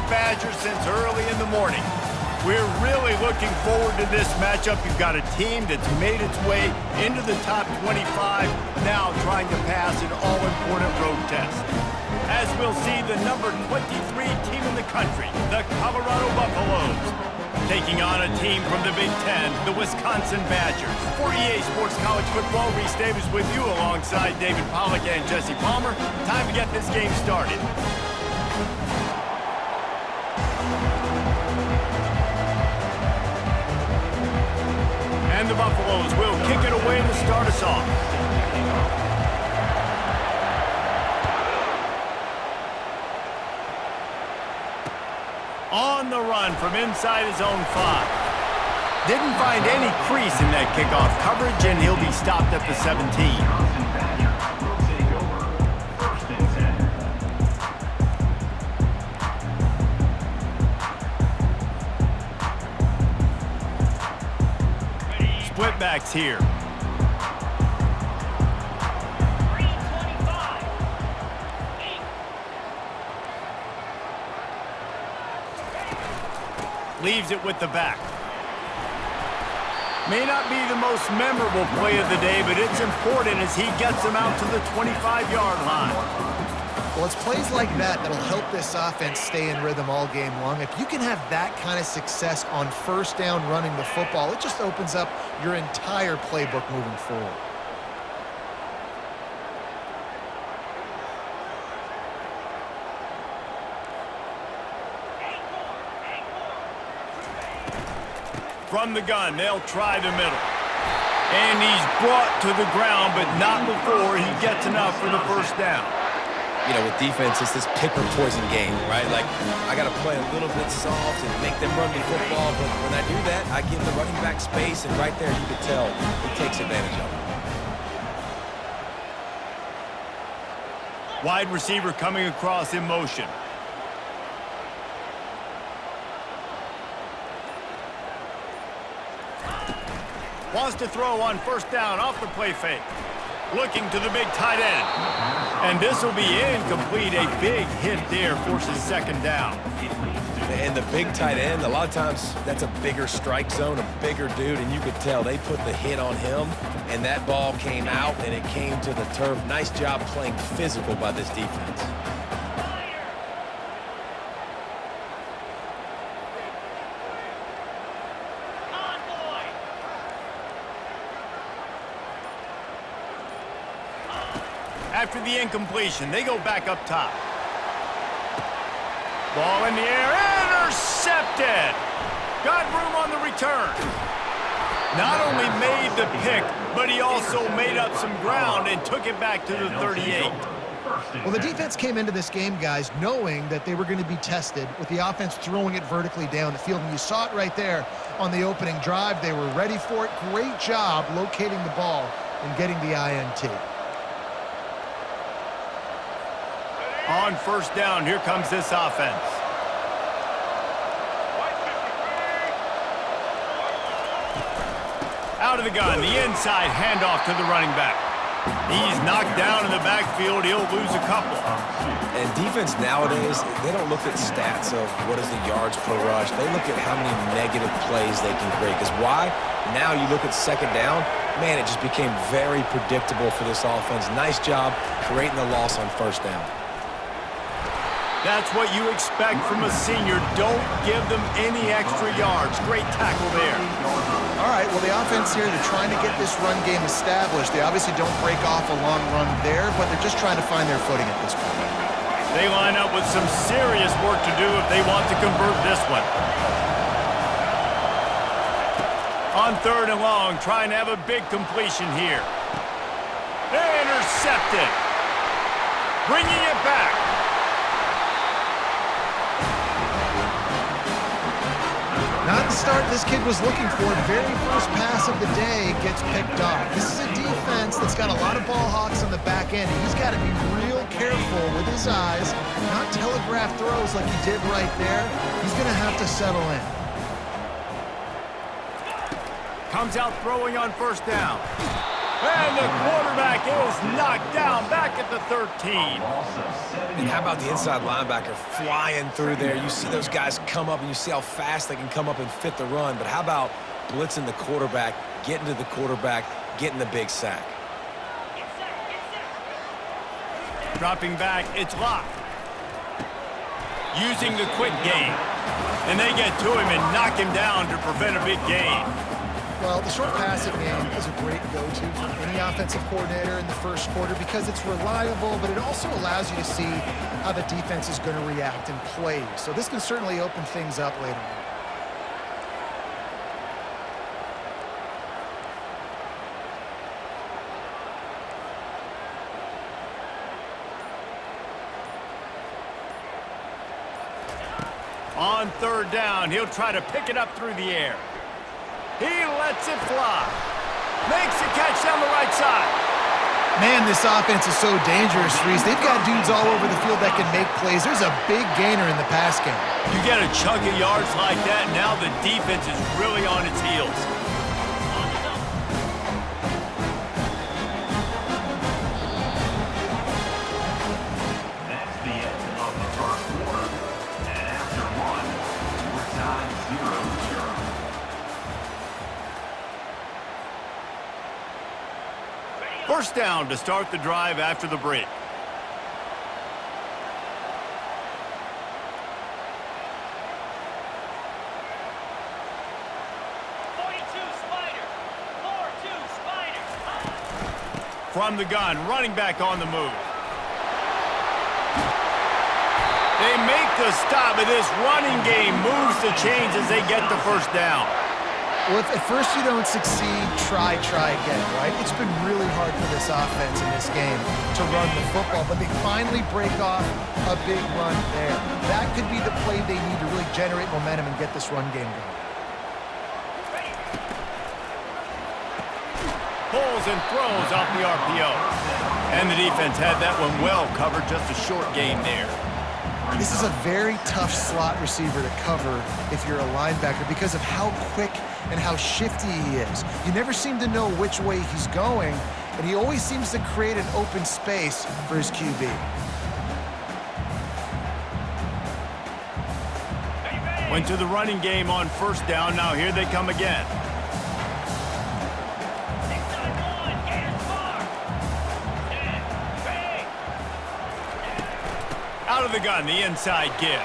Badgers since early in the morning. We're really looking forward to this matchup. You've got a team that's made its way into the top 25, now trying to pass an all-important road test. As we'll see, the number 23 team in the country, the Colorado Buffaloes, taking on a team from the Big Ten, the Wisconsin Badgers. For EA Sports College Football, Reese Davis with you alongside David Pollack and Jesse Palmer. Time to get this game started. And the Buffaloes will kick it away to start us off. On the run from inside his own 5. Didn't find any crease in that kickoff coverage, and he'll be stopped at the 17. Backs here. Leaves it with the back. May not be the most memorable play of the day, but it's important as he gets them out to the 25-yard line. Well, it's plays like that that'll help this offense stay in rhythm all game long. If you can have that kind of success on first down running the football, it just opens up your entire playbook moving forward. From the gun, they'll try the middle. And he's brought to the ground, but not before he gets enough for the first down. You know, with defense, it's this pick or poison game, right? Like, I got to play a little bit soft and make them run me football, but when I do that, I give the running back space, and right there you can tell he takes advantage of it. Wide receiver coming across in motion. Wants to throw on first down off the play fake. Looking to the big tight end. And this will be incomplete. A big hit there forces second down. And the big tight end, a lot of times that's a bigger strike zone, a bigger dude, and you could tell they put the hit on him, and that ball came out, and it came to the turf. Nice job playing physical by this defense. After the incompletion, they go back up top. Ball in the air, intercepted! Got room on the return. Not only made the pick, but he also made up some ground and took it back to the 38. Well, the defense came into this game, guys, knowing that they were going to be tested with the offense throwing it vertically down the field. And you saw it right there on the opening drive. They were ready for it. Great job locating the ball and getting the INT. On first down, here comes this offense. Out of the gun, the inside handoff to the running back. He's knocked down in the backfield. He'll lose a couple. And defense nowadays, they don't look at stats of what is the yards per rush. They look at how many negative plays they can create. Because why? Now you look at second down, man, it just became very predictable for this offense. Nice job creating the loss on first down. That's what you expect from a senior. Don't give them any extra yards. Great tackle there. All right, well, the offense here, they're trying to get this run game established. They obviously don't break off a long run there, but they're just trying to find their footing at this point. They line up with some serious work to do if they want to convert this one. On third and long, trying to have a big completion here. Intercepted. Bringing it back. Not the start this kid was looking for. Very first pass of the day gets picked off. This is a defense that's got a lot of ball hawks on the back end. He's got to be real careful with his eyes, not telegraph throws like he did right there. He's going to have to settle in. Comes out throwing on first down. And the quarterback is knocked down back at the 13. And how about the inside linebacker flying through there? You see those guys come up, and you see how fast they can come up and fit the run. But how about blitzing the quarterback, getting to the quarterback, getting the big sack? Dropping back, it's locked. Using the quick game. And they get to him and knock him down to prevent a big gain. Well, the short passing game is a great go-to for any offensive coordinator in the first quarter because it's reliable, but it also allows you to see how the defense is going to react and play. So this can certainly open things up later on. On third down, he'll try to pick it up through the air. He lets it fly. Makes a catch down the right side. Man, this offense is so dangerous, Reese. They've got dudes all over the field that can make plays. There's a big gainer in the pass game. You get a chunk of yards like that, now the defense is really on its heels. That's the end of the first quarter. And after one, we're tied 0-0. First down to start the drive after the break. From the gun, running back on the move. They make the stop, and this running game moves the chains as they get the first down. Well, if at first you don't succeed, try again, right? It's been really hard for this offense in this game to run the football, but they finally break off a big run there. That could be the play they need to really generate momentum and get this run game going. Pulls and throws off the RPO. And the defense had that one well covered, just a short gain there. This is a very tough slot receiver to cover if you're a linebacker because of how quick and how shifty he is. You never seem to know which way he's going, and he always seems to create an open space for his QB. Went to the running game on first down. Now here they come again. Out of the gun, the inside give.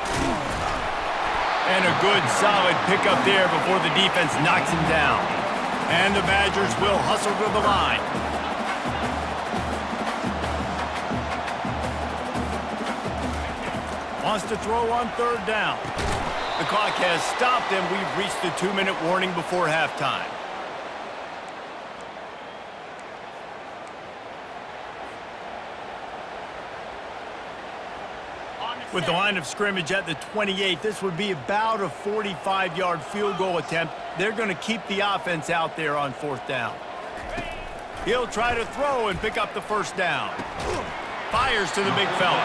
And a good, solid pickup there before the defense knocks him down. And the Badgers will hustle to the line. Wants to throw on third down. The clock has stopped, and we've reached the 2-minute warning before halftime. With the line of scrimmage at the 28, this would be about a 45-yard field goal attempt. They're going to keep the offense out there on fourth down. He'll try to throw and pick up the first down. Fires to the big fella.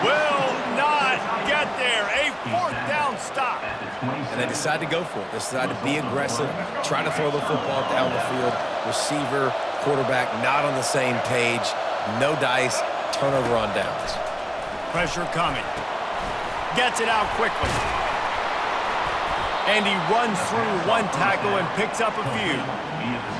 Will not get there. A fourth down stop. And they decide to go for it. They decide to be aggressive, try to throw the football down the field. Receiver, quarterback, not on the same page. No dice, turnover on downs. Pressure coming. Gets it out quickly. And he runs through one tackle and picks up a few.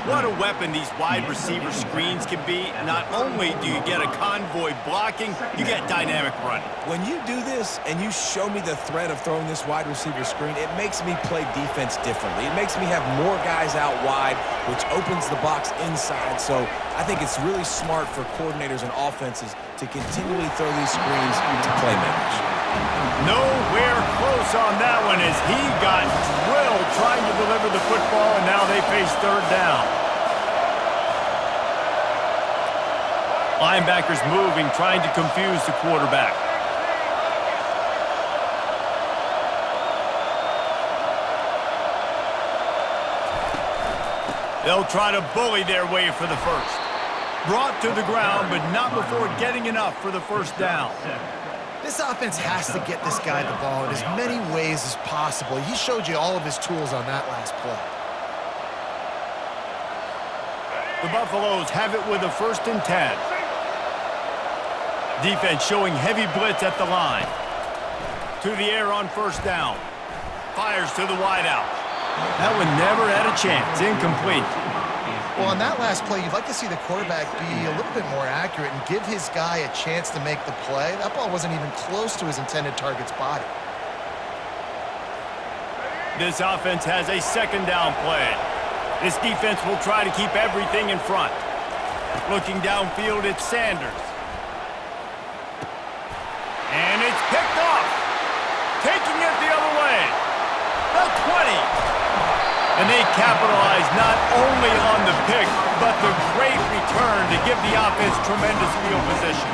What a weapon these wide receiver screens can be. Not only do you get a convoy blocking, you get dynamic running. When you do this and you show me the threat of throwing this wide receiver screen, it makes me play defense differently. It makes me have more guys out wide, which opens the box inside. So I think it's really smart for coordinators and offenses to continually throw these screens to playmakers. Nowhere close on that one as he got drilled trying to deliver the football, and now they face third down. Linebackers moving, trying to confuse the quarterback. They'll try to bully their way for the first. Brought to the ground, but not before getting enough for the first down. This offense has to get this guy the ball in as many ways as possible. He showed you all of his tools on that last play. The Buffaloes have it with a 1st and 10. Defense showing heavy blitz at the line. To the air on 1st down. Fires to the wideout. That one never had a chance. Incomplete. Well, on that last play, you'd like to see the quarterback be a little bit more accurate and give his guy a chance to make the play. That ball wasn't even close to his intended target's body. This offense has a 2nd down play. This defense will try to keep everything in front. Looking downfield, it's Sanders. And it's picked off. Taking it the other way. The 20. And they capitalize not only on the pick, but the great return to give the offense tremendous field position.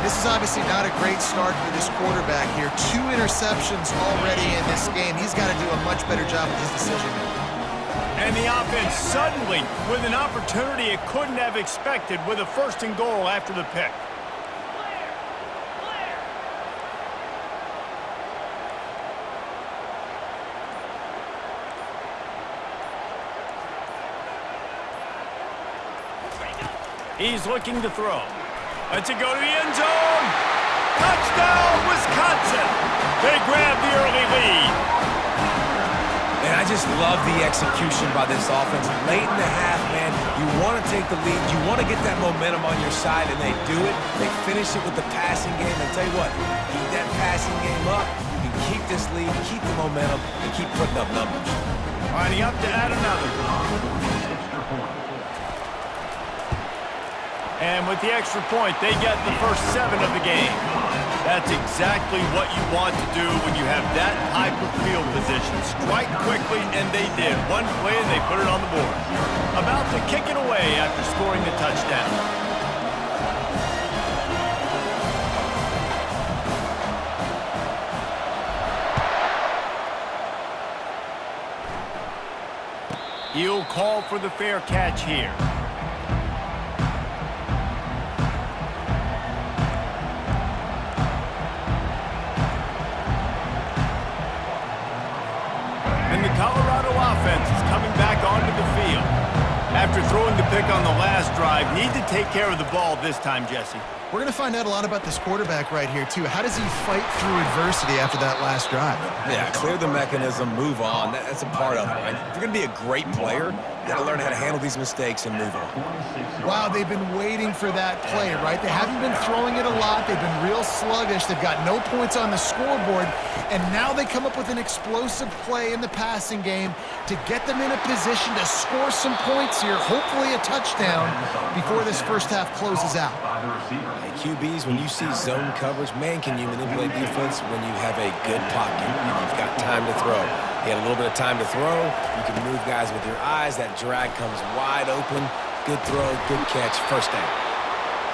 This is obviously not a great start for this quarterback here. 2 interceptions already in this game. He's got to do a much better job with his decision-making. And the offense suddenly with an opportunity it couldn't have expected with a 1st and goal after the pick. He's looking to throw. Lets it go to the end zone. Touchdown, Wisconsin. They grab the early lead. And I just love the execution by this offense. Late in the half, man, you want to take the lead. You want to get that momentum on your side, and they do it. They finish it with the passing game. And tell you what, keep that passing game up. You can keep this lead, keep the momentum, and keep putting up numbers. Lining up to add another. And with the extra point, they get the first 7 of the game. That's exactly what you want to do when you have that type of field position. Strike quickly, and they did. One play, and they put it on the board. About to kick it away after scoring the touchdown. He'll call for the fair catch here. Colorado offense is coming back onto the field. After throwing the pick on the last drive, need to take care of the ball this time, Jesse. We're going to find out a lot about this quarterback right here, too. How does he fight through adversity after that last drive? Yeah, clear the mechanism, move on. That's a part of it, right? If you're going to be a great player, you got to learn how to handle these mistakes and move on. Wow, they've been waiting for that play, right? They haven't been throwing it a lot. They've been real sluggish. They've got no points on the scoreboard. And now they come up with an explosive play in the passing game to get them in a position to score some points here, hopefully a touchdown, before this first half closes out. Hey, QBs, when you see zone coverage, man, can you manipulate defense when you have a good pocket? You've got time to throw. You had a little bit of time to throw. You can move guys with your eyes. That drag comes wide open. Good throw, good catch, first down.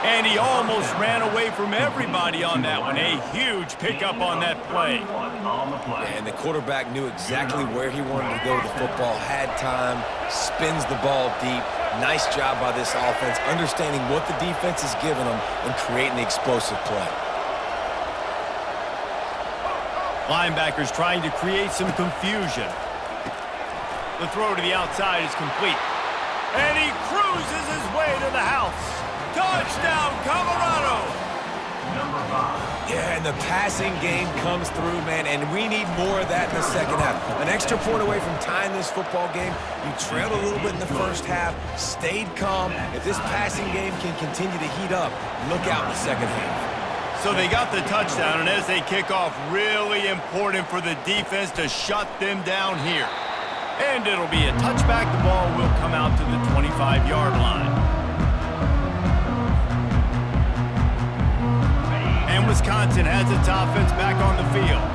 And he almost ran away from everybody on that one. A huge pickup on that play. And the quarterback knew exactly where he wanted to go with the football, had time, spins the ball deep. Nice job by this offense, understanding what the defense is giving them and creating the explosive play. Linebackers trying to create some confusion. The throw to the outside is complete. And he cruises his way to the house. Touchdown, Colorado! Yeah, and the passing game comes through, man, and we need more of that in the second half. An extra point away from tying this football game. You trailed a little bit in the first half, stayed calm. If this passing game can continue to heat up, look out in the second half. So they got the touchdown, and as they kick off, really important for the defense to shut them down here. And it'll be a touchback. The ball will come out to the 25-yard line. And Wisconsin has its offense back on the field.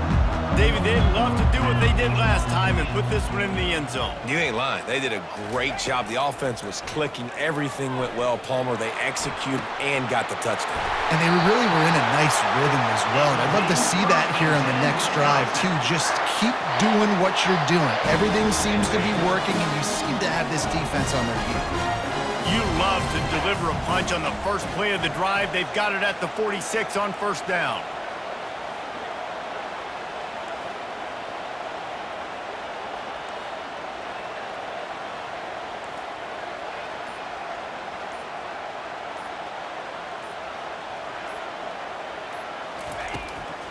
David, they'd love to do what they did last time and put this one in the end zone. You ain't lying. They did a great job. The offense was clicking. Everything went well. Palmer, they executed and got the touchdown. And they really were in a nice rhythm as well. And I'd love to see that here on the next drive, too. Just keep doing what you're doing. Everything seems to be working, and you seem to have this defense on their heels. You love to deliver a punch on the first play of the drive. They've got it at the 46 on first down.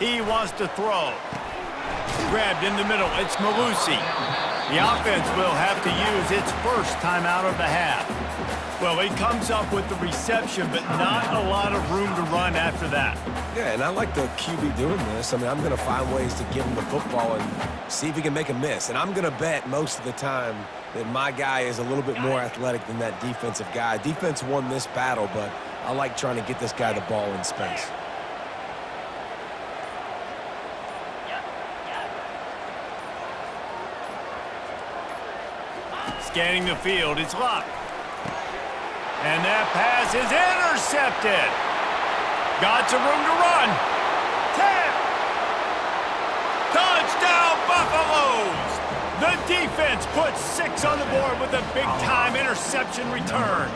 He wants to throw. Grabbed in the middle. It's Malusi. The offense will have to use its first timeout of the half. Well, he comes up with the reception, but not a lot of room to run after that. Yeah, and I like the QB doing this. I mean, I'm going to find ways to give him the football and see if he can make a miss. And I'm going to bet most of the time that my guy is a little bit more athletic than that defensive guy. Defense won this battle, but I like trying to get this guy the ball in space. Scanning the field, it's Luck. And that pass is intercepted. Got some room to run. 10. Touchdown, Buffaloes. The defense puts 6 on the board with a big-time interception return.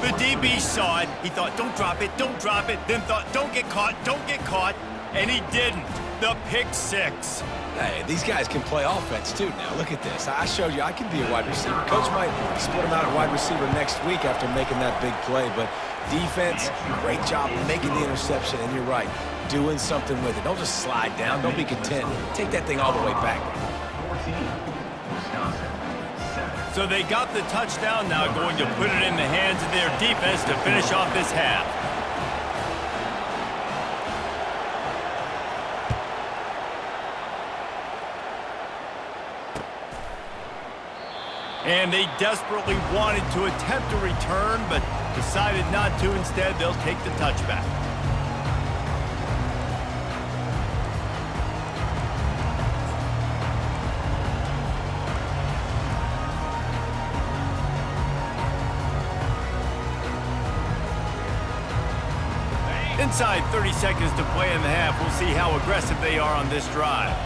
The DB saw it. He thought, don't drop it, don't drop it. Then thought, don't get caught, don't get caught. And he didn't. The pick 6. Hey, these guys can play offense, too, now. Look at this. I showed you I can be a wide receiver. Coach might split him out at wide receiver next week after making that big play. But defense, great job making the interception. And you're right, doing something with it. Don't just slide down. Don't be content. Take that thing all the way back. 14, Wisconsin, 7. So they got the touchdown, now going to put it in the hands of their defense to finish off this half. And they desperately wanted to attempt a return, but decided not to. Instead, they'll take the touchback. Inside 30 seconds to play in the half. We'll see how aggressive they are on this drive.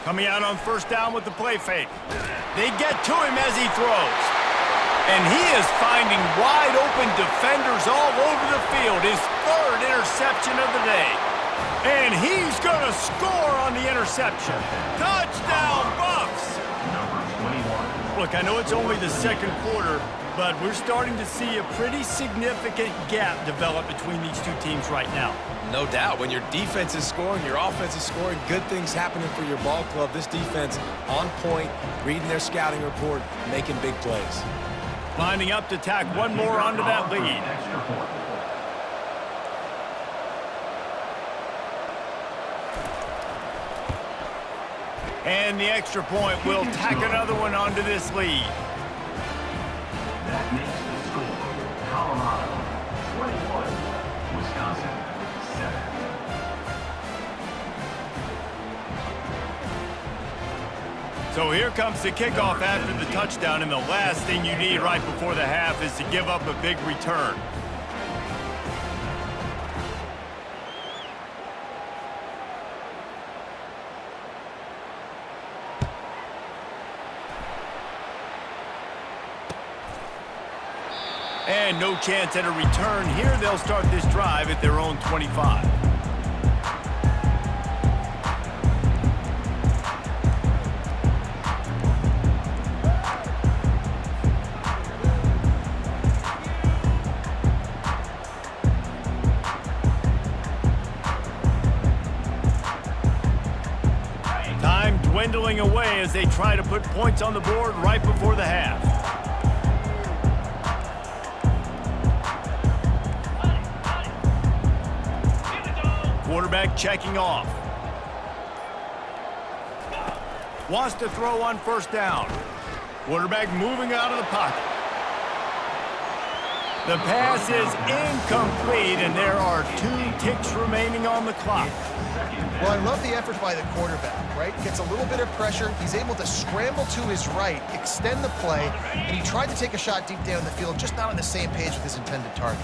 Coming out on first down with the play fake. They get to him as he throws. And he is finding wide open defenders all over the field. His 3rd interception of the day. And he's going to score on the interception. Touchdown, Buffs! Number 21. Look, I know it's only the second quarter, but we're starting to see a pretty significant gap develop between these two teams right now. No doubt. When your defense is scoring, your offense is scoring, good things happening for your ball club. This defense on point, reading their scouting report, making big plays. Lining up to tack one more onto that lead. Extra point. And the extra point will tack another one onto this lead. That makes the score Colorado 21, Wisconsin 7. So here comes the kickoff after the touchdown, and the last thing you need right before the half is to give up a big return. And no chance at a return here. They'll start this drive at their own 25. Time dwindling away as they try to put points on the board right before the half. Quarterback checking off. Wants to throw on first down. Quarterback moving out of the pocket. The pass is incomplete, and there are 2 ticks remaining on the clock. Well, I love the effort by the quarterback, right? Gets a little bit of pressure. He's able to scramble to his right, extend the play, and he tried to take a shot deep down the field, just not on the same page with his intended target.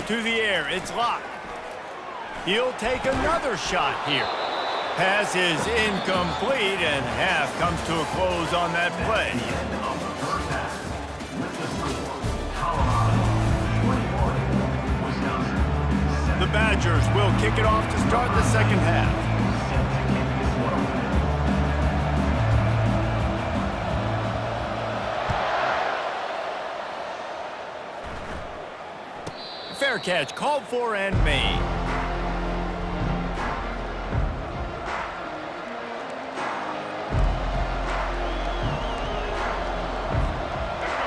To the air, it's Locke. He'll take another shot here. Pass is incomplete, and half comes to a close on that play. The end of the first half. With the score, Colorado Badgers will kick it off to start the second half. Fair catch, called for and made.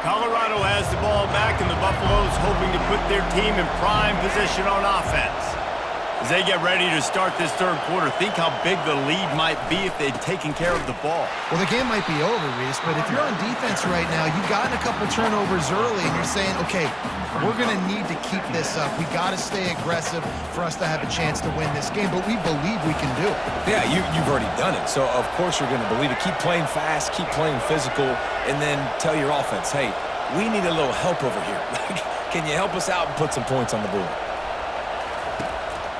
Colorado has the ball back, and the Buffaloes hoping to put their team in prime position on offense. As they get ready to start this third quarter, think how big the lead might be if they'd taken care of the ball. Well, the game might be over, Reese, but if you're on defense right now, you've gotten a couple turnovers early, and you're saying, okay, we're going to need to keep this up. We got to stay aggressive for us to have a chance to win this game, but we believe we can do it. Yeah, you've already done it, so of course you're going to believe it. Keep playing fast, keep playing physical, and then tell your offense, hey, we need a little help over here. Can you help us out and put some points on the board?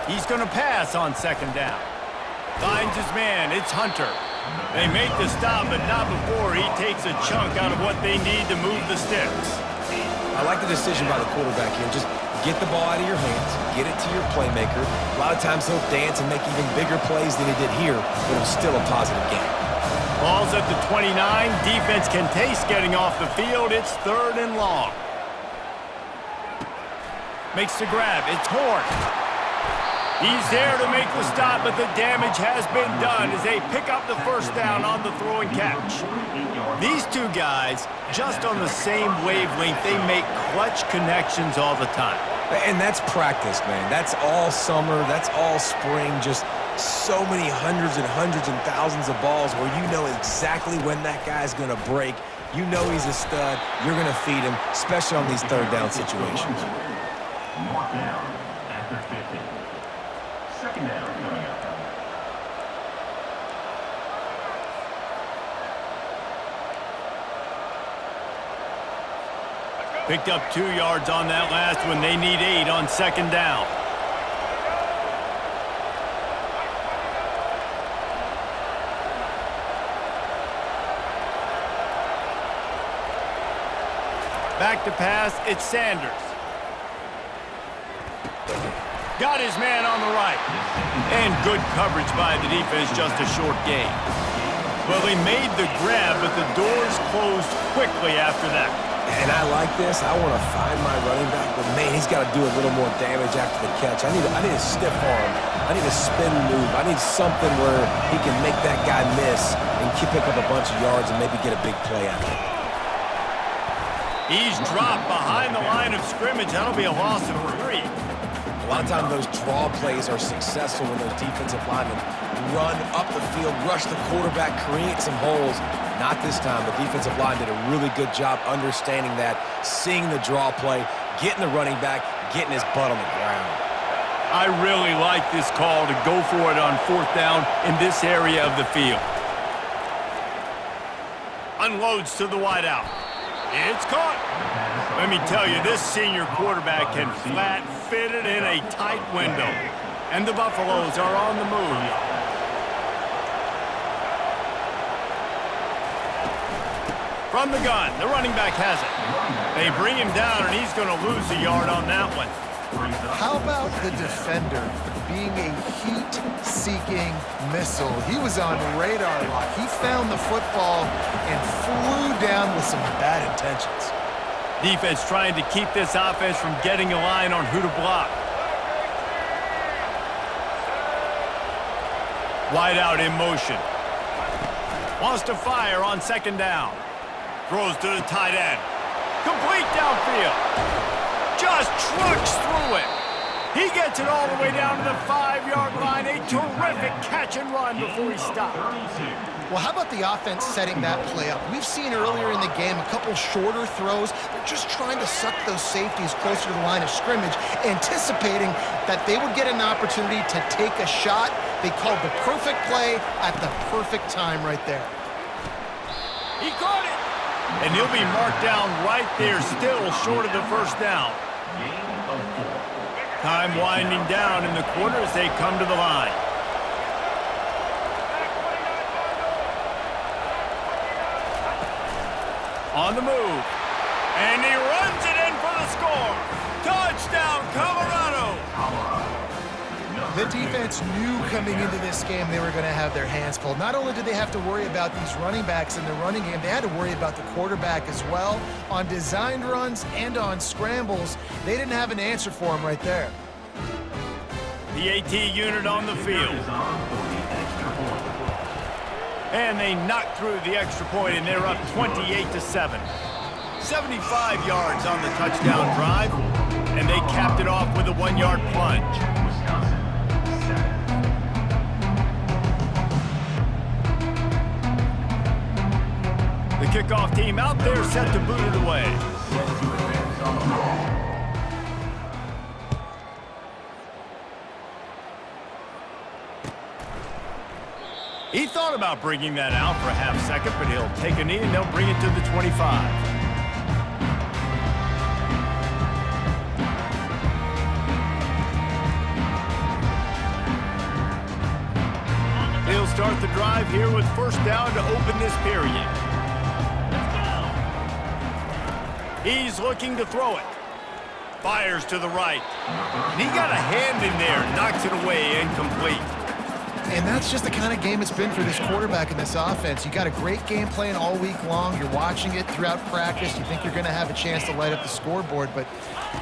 He's going to pass on second down. Finds his man. It's Hunter. They make the stop, but not before he takes a chunk out of what they need to move the sticks. I like the decision by the quarterback here. Just get the ball out of your hands, get it to your playmaker. A lot of times he'll dance and make even bigger plays than he did here, but it was still a positive game. Ball's at the 29. Defense can taste getting off the field. It's third and long. Makes the grab. It's Horn. He's there to make the stop, but the damage has been done as they pick up the first down on the throw and catch. These two guys, just on the same wavelength, they make clutch connections all the time. And that's practice, man. That's all summer. That's all spring. Just so many hundreds and thousands of balls where you know exactly when that guy's going to break. You know he's a stud. You're going to feed him, especially on these third down situations. Mark down at the 50. Second down coming up. Picked up 2 yards on that last one. They need 8 on second down. Back to pass, it's Sanders. Got his man on the right. And good coverage by the defense, just a short gain. Well, they made the grab, but the doors closed quickly after that. And I like this. I want to find my running back, but man, he's got to do a little more damage after the catch. I need a stiff arm. I need a spin move. I need something where he can make that guy miss and pick up a bunch of yards and maybe get a big play out of it. He's dropped behind the line of scrimmage. That'll be a loss of 3. A lot of times those draw plays are successful when those defensive linemen run up the field, rush the quarterback, create some holes. Not this time. The defensive line did a really good job understanding that, seeing the draw play, getting the running back, getting his butt on the ground. I really like this call to go for it on fourth down in this area of the field. Unloads to the wideout. It's caught. Let me tell you, this senior quarterback can flat fit it in a tight window. And the Buffaloes are on the move. From the gun, the running back has it. They bring him down, and he's going to lose a yard on that one. How about the defender being a heat-seeking missile? He was on radar lock. He found the football and flew down with some bad intentions. Defense trying to keep this offense from getting a line on who to block. Wide out in motion. Wants to fire on second down. Throws to the tight end. Complete downfield. Just trucks through it. He gets it all the way down to the 5-yard line. A terrific catch and run before he stopped. Well, how about the offense setting that play up? We've seen earlier in the game a couple shorter throws. They're just trying to suck those safeties closer to the line of scrimmage, anticipating that they would get an opportunity to take a shot. They called the perfect play at the perfect time right there. He caught it. And he'll be marked down right there, still short of the first down. Time winding down in the quarter as they come to the line. On the move. And he runs it in for the score. Touchdown, Colorado. The defense knew coming into this game they were going to have their hands full. Not only did they have to worry about these running backs in the running game, they had to worry about the quarterback as well. On designed runs and on scrambles, they didn't have an answer for him right there. The AT unit on the field. And they knocked through the extra point, and they're up 28-7. 75 yards on the touchdown drive, and they capped it off with a 1-yard plunge. The kickoff team out there set to boot it away. He thought about bringing that out for a half second, but he'll take a knee and they'll bring it to the 25. He'll start the drive here with first down to open this period. He's looking to throw it. Fires to the right. And he got a hand in there, knocks it away, incomplete. And that's just the kind of game it's been for this quarterback in this offense. You got a great game plan all week long. You're watching it throughout practice. You think you're going to have a chance to light up the scoreboard, but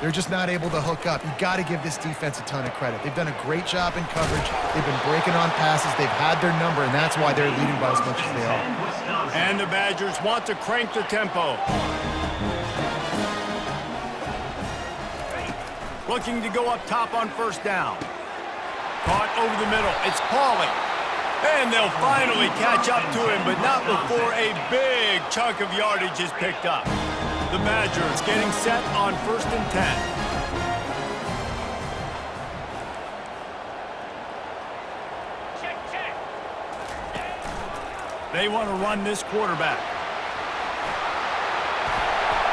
they're just not able to hook up. You got to give this defense a ton of credit. They've done a great job in coverage. They've been breaking on passes. They've had their number, and that's why they're leading by as much as they are. And the Badgers want to crank the tempo. Looking to go up top on first down. Caught over the middle. It's Pauly. And they'll finally catch up to him, but not before a big chunk of yardage is picked up. The Badgers getting set on 1st and 10. Check. They want to run this quarterback.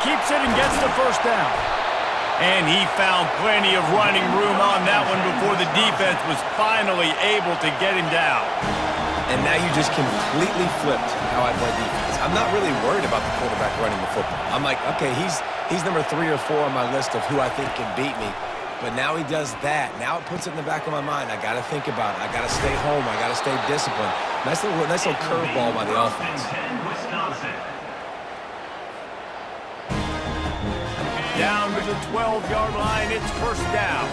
Keeps it and gets the first down. And he found plenty of running room on that one before the defense was finally able to get him down. And now you just completely flipped how I play defense. I'm not really worried about the quarterback running the football. I'm like, okay, he's number 3 or 4 on my list of who I think can beat me. But now he does that. Now it puts it in the back of my mind. I got to think about it. I got to stay home. I got to stay disciplined. Nice little curveball by the offense. Down to the 12-yard line, it's first down.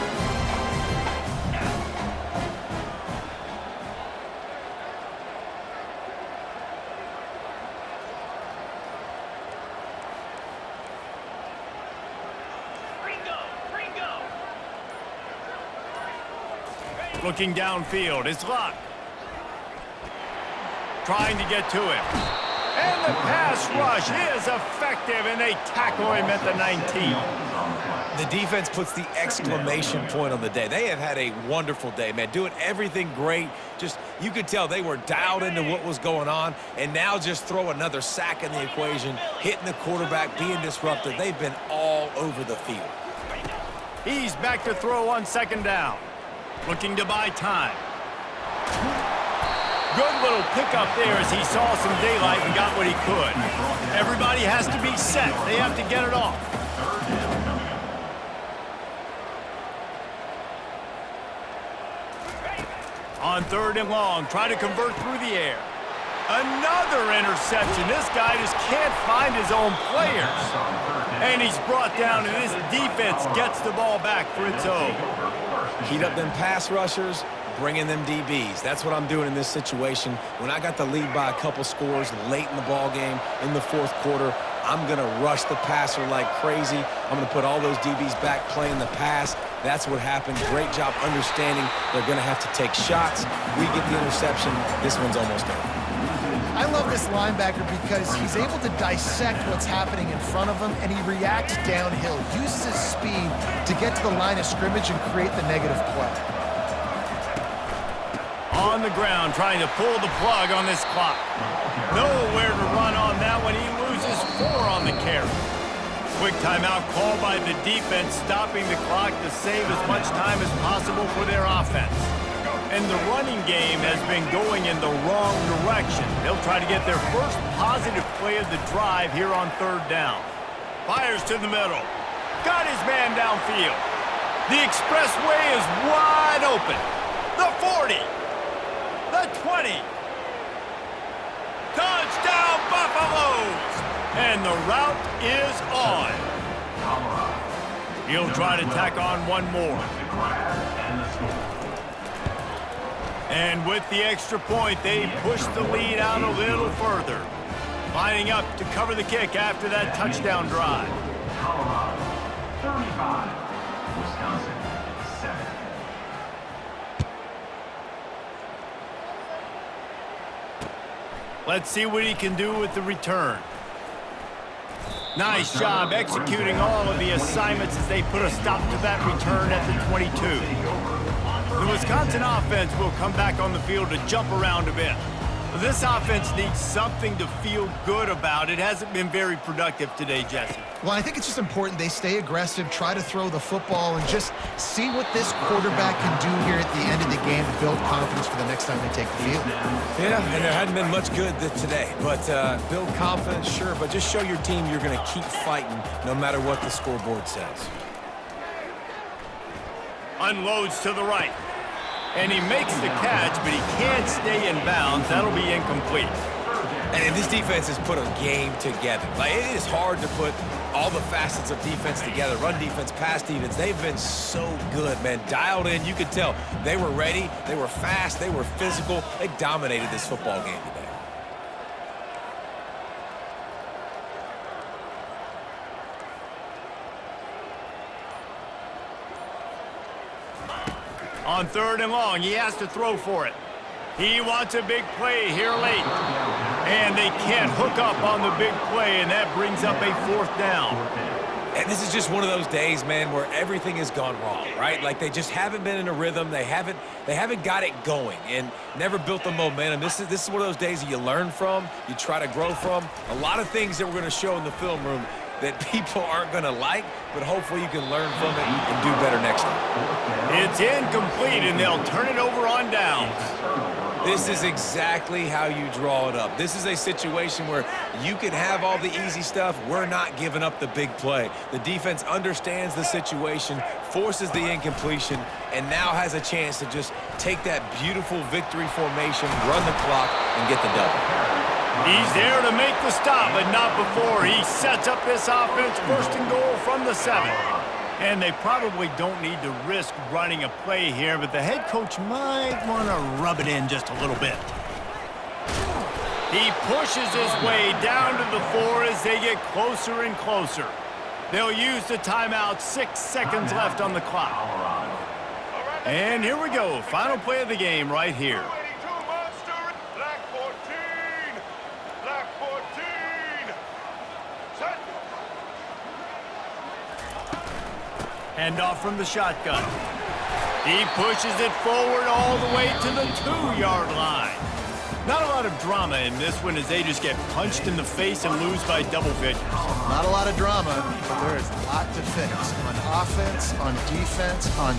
Ringo. Looking downfield, it's Luck. Trying to get to him. And the pass rush is effective, and they tackle him at the 19. The defense puts the exclamation point on the day. They have had a wonderful day, man, doing everything great. Just, you could tell they were dialed into what was going on, and now just throw another sack in the equation, hitting the quarterback, being disruptive. They've been all over the field. He's back to throw on 2nd down. Looking to buy time. Good little pickup there as he saw some daylight and got what he could. Everybody has to be set. They have to get it off. On 3rd and long, try to convert through the air. Another interception. This guy just can't find his own players. And he's brought down, and this defense gets the ball back for its own. Heat up them pass rushers, bringing them DBs. That's what I'm doing in this situation. When I got the lead by a couple scores late in the ball game, in the 4th quarter, I'm going to rush the passer like crazy. I'm going to put all those DBs back playing the pass. That's what happened. Great job understanding they're going to have to take shots. We get the interception. This one's almost over. I love this linebacker because he's able to dissect what's happening in front of him, and he reacts downhill, uses his speed to get to the line of scrimmage and create the negative play. On the ground, trying to pull the plug on this clock. Nowhere to run on that one. He loses 4 on the carry. Quick timeout called by the defense, stopping the clock to save as much time as possible for their offense. And the running game has been going in the wrong direction. They'll try to get their first positive play of the drive here on 3rd down. Fires to the middle. Got his man downfield. The expressway is wide open. the 40, the 20. Touchdown, Buffaloes! And the route is on. He'll try to tack on one more. And with the extra point, they push the lead out a little further. Lining up to cover the kick after that touchdown drive. Colorado, 35. Wisconsin, 7. Let's see what he can do with the return. Nice job executing all of the assignments as they put a stop to that return at the 22. The Wisconsin offense will come back on the field to jump around a bit. This offense needs something to feel good about. It hasn't been very productive today, Jesse. Well, I think it's just important they stay aggressive, try to throw the football, and just see what this quarterback can do here at the end of the game to build confidence for the next time they take the field. Yeah, and there hadn't been much good today. But build confidence, sure, but just show your team you're going to keep fighting no matter what the scoreboard says. Unloads to the right. And he makes the catch, but he can't stay in bounds. That'll be incomplete. And this defense has put a game together. Like, it is hard to put all the facets of defense together. Run defense, pass defense. They've been so good, man. Dialed in. You could tell they were ready. They were fast. They were physical. They dominated this football game today. On 3rd and long, he has to throw for it. He wants a big play here late. And they can't hook up on the big play, and that brings up a 4th down. And this is just one of those days, man, where everything has gone wrong, right? Like, they just haven't been in a rhythm. They haven't got it going and never built the momentum. This is one of those days that you learn from, you try to grow from. A lot of things that we're going to show in the film room that people aren't going to like, but hopefully you can learn from it and do better next time. It's incomplete, and they'll turn it over on downs. This is exactly how you draw it up. This is a situation where you can have all the easy stuff. We're not giving up the big play. The defense understands the situation, forces the incompletion, and now has a chance to just take that beautiful victory formation, run the clock, and get the double. He's there to make the stop, but not before. He sets up this offense 1st and goal from the 7. And they probably don't need to risk running a play here, but the head coach might want to rub it in just a little bit. He pushes his way down to the 4 as they get closer and closer. They'll use the timeout, 6 seconds left on the clock. And here we go, final play of the game right here. Hand off from the shotgun. He pushes it forward all the way to the 2-yard line. Not a lot of drama in this one as they just get punched in the face and lose by double figures. Not a lot of drama, but there is a lot to fix on offense, on defense, on...